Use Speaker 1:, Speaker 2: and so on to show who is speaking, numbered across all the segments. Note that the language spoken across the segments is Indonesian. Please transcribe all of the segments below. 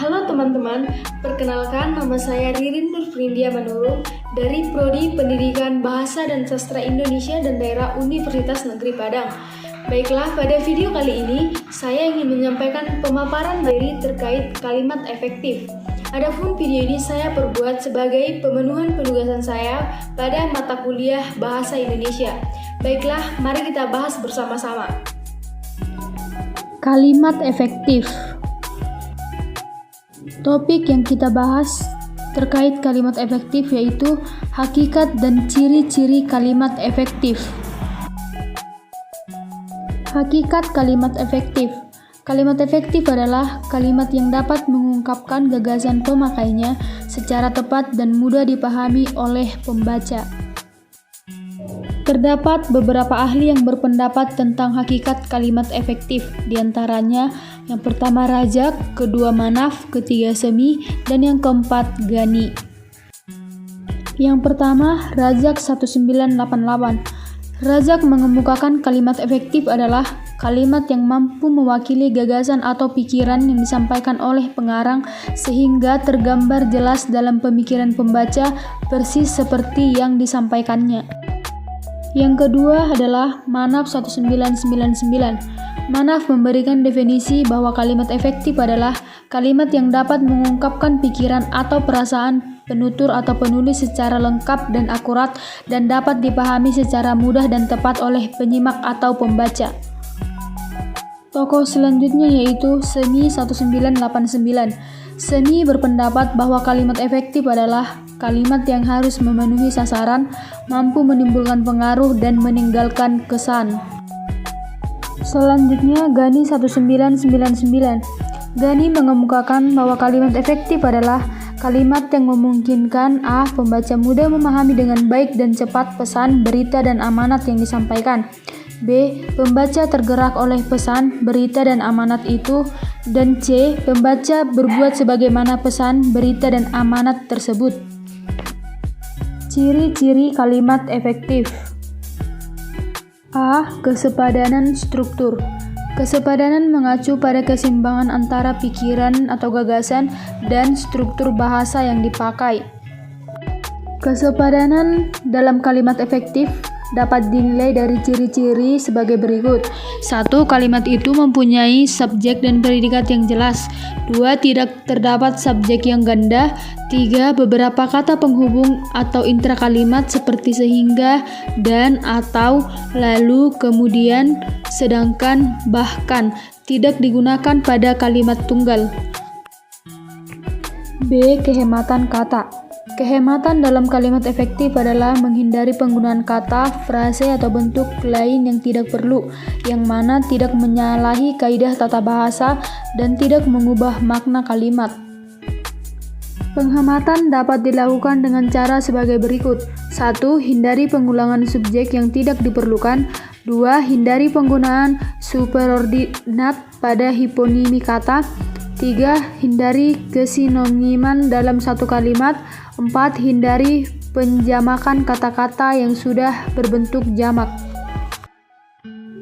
Speaker 1: Halo teman-teman, perkenalkan nama saya Ririn Nurfrindia Manurung dari Prodi Pendidikan Bahasa dan Sastra Indonesia dan Daerah Universitas Negeri Padang. Baiklah, pada video kali ini saya ingin menyampaikan pemaparan materi terkait kalimat efektif. Adapun video ini saya perbuat sebagai pemenuhan penugasan saya pada mata kuliah Bahasa Indonesia. Baiklah, mari kita bahas bersama-sama.
Speaker 2: Kalimat efektif. Topik yang kita bahas terkait kalimat efektif yaitu hakikat dan ciri-ciri kalimat efektif. Hakikat kalimat efektif. Kalimat efektif adalah kalimat yang dapat mengungkapkan gagasan pemakainya secara tepat dan mudah dipahami oleh pembaca. Terdapat beberapa ahli yang berpendapat tentang hakikat kalimat efektif, diantaranya yang pertama Rajak, kedua Manaf, ketiga Semi, dan yang keempat Ghani. Yang pertama, Rajak 1988. Rajak mengemukakan kalimat efektif adalah kalimat yang mampu mewakili gagasan atau pikiran yang disampaikan oleh pengarang sehingga tergambar jelas dalam pemikiran pembaca persis seperti yang disampaikannya. Yang kedua adalah Manaf 1999. Manaf memberikan definisi bahwa kalimat efektif adalah kalimat yang dapat mengungkapkan pikiran atau perasaan penutur atau penulis secara lengkap dan akurat dan dapat dipahami secara mudah dan tepat oleh penyimak atau pembaca. Tokoh selanjutnya yaitu Semi 1989. Semi berpendapat bahwa kalimat efektif adalah kalimat yang harus memenuhi sasaran, mampu menimbulkan pengaruh dan meninggalkan kesan. Selanjutnya Ghani 1999. Ghani mengemukakan bahwa kalimat efektif adalah kalimat yang memungkinkan pembaca mudah memahami dengan baik dan cepat pesan, berita dan amanat yang disampaikan. B. Pembaca tergerak oleh pesan, berita dan amanat itu. Dan C. Pembaca berbuat sebagaimana pesan, berita dan amanat tersebut. Ciri-ciri kalimat efektif. A. Kesepadanan struktur. Kesepadanan mengacu pada keseimbangan antara pikiran atau gagasan dan struktur bahasa yang dipakai. Kesepadanan dalam kalimat efektif dapat dinilai dari ciri-ciri sebagai berikut. 1. Kalimat itu mempunyai subjek dan predikat yang jelas. 2. Tidak terdapat subjek yang ganda. 3. Beberapa kata penghubung atau intra kalimat seperti sehingga, dan, atau, lalu, kemudian, sedangkan, bahkan tidak digunakan pada kalimat tunggal. B. Kehematan kata. Kehematan dalam kalimat efektif adalah menghindari penggunaan kata, frase, atau bentuk lain yang tidak perlu, yang mana tidak menyalahi kaidah tata bahasa dan tidak mengubah makna kalimat. Penghematan dapat dilakukan dengan cara sebagai berikut. 1. Hindari pengulangan subjek yang tidak diperlukan. 2. Hindari penggunaan superordinat pada hiponimi kata. 3. Hindari kesinoniman dalam satu kalimat. 4. Hindari penjamakan kata-kata yang sudah berbentuk jamak.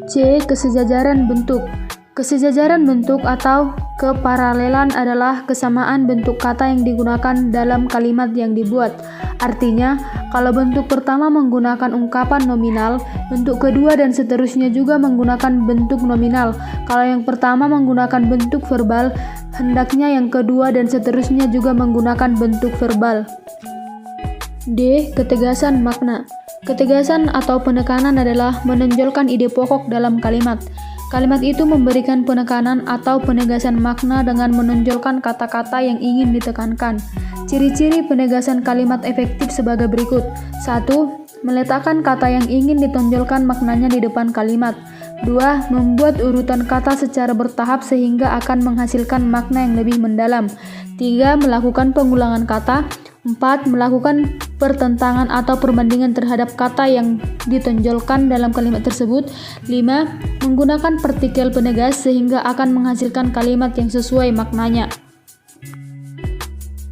Speaker 2: C. Kesejajaran bentuk. Kesejajaran bentuk atau keparalelan adalah kesamaan bentuk kata yang digunakan dalam kalimat yang dibuat. Artinya, kalau bentuk pertama menggunakan ungkapan nominal, bentuk kedua dan seterusnya juga menggunakan bentuk nominal. Kalau yang pertama menggunakan bentuk verbal, hendaknya yang kedua dan seterusnya juga menggunakan bentuk verbal. D. Ketegasan makna. Ketegasan atau penekanan adalah menonjolkan ide pokok dalam kalimat. Kalimat itu memberikan penekanan atau penegasan makna dengan menonjolkan kata-kata yang ingin ditekankan. Ciri-ciri penegasan kalimat efektif sebagai berikut. 1. Meletakkan kata yang ingin ditonjolkan maknanya di depan kalimat. 2. Membuat urutan kata secara bertahap sehingga akan menghasilkan makna yang lebih mendalam. 3. Melakukan pengulangan kata. 4. Melakukan pertentangan atau perbandingan terhadap kata yang ditonjolkan dalam kalimat tersebut. 5. Menggunakan partikel penegas sehingga akan menghasilkan kalimat yang sesuai maknanya.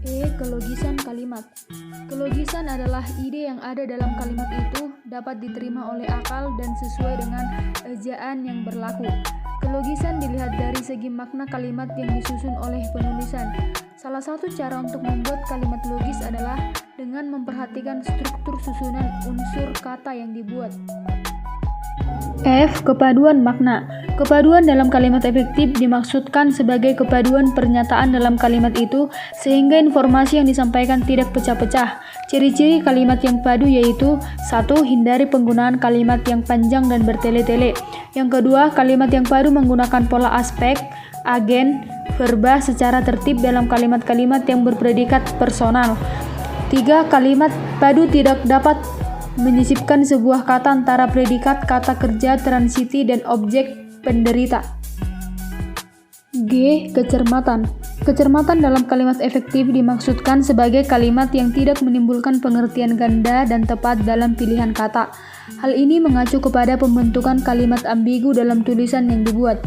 Speaker 2: E. Kelogisan kalimat. Kelogisan adalah ide yang ada dalam kalimat itu dapat diterima oleh akal dan sesuai dengan ejaan yang berlaku. Kelogisan dilihat dari segi makna kalimat yang disusun oleh penulisan. Salah satu cara untuk membuat kalimat logis adalah dengan memperhatikan struktur susunan unsur kata yang dibuat. F. Kepaduan makna. Kepaduan dalam kalimat efektif dimaksudkan sebagai kepaduan pernyataan dalam kalimat itu sehingga informasi yang disampaikan tidak pecah-pecah. Ciri-ciri kalimat yang padu yaitu: 1. Hindari penggunaan kalimat yang panjang dan bertele-tele. Yang kedua, kalimat yang padu menggunakan pola aspek, agen, verba secara tertib dalam kalimat-kalimat yang berpredikat personal. 3. Kalimat padu tidak dapat menyisipkan sebuah kata antara predikat, kata kerja, transiti, dan objek penderita. G. Kecermatan. Kecermatan dalam kalimat efektif dimaksudkan sebagai kalimat yang tidak menimbulkan pengertian ganda dan tepat dalam pilihan kata. Hal ini mengacu kepada pembentukan kalimat ambigu dalam tulisan yang dibuat.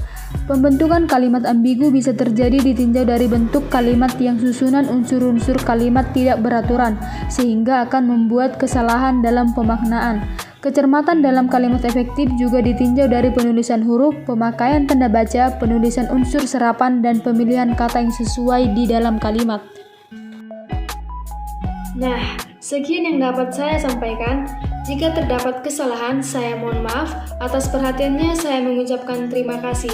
Speaker 2: Pembentukan kalimat ambigu bisa terjadi ditinjau dari bentuk kalimat yang susunan unsur-unsur kalimat tidak beraturan, sehingga akan membuat kesalahan dalam pemaknaan. Kecermatan dalam kalimat efektif juga ditinjau dari penulisan huruf, pemakaian tanda baca, penulisan unsur serapan, dan pemilihan kata yang sesuai di dalam kalimat.
Speaker 1: Nah, sekian yang dapat saya sampaikan. Jika terdapat kesalahan, saya mohon maaf. Atas perhatiannya, saya mengucapkan terima kasih.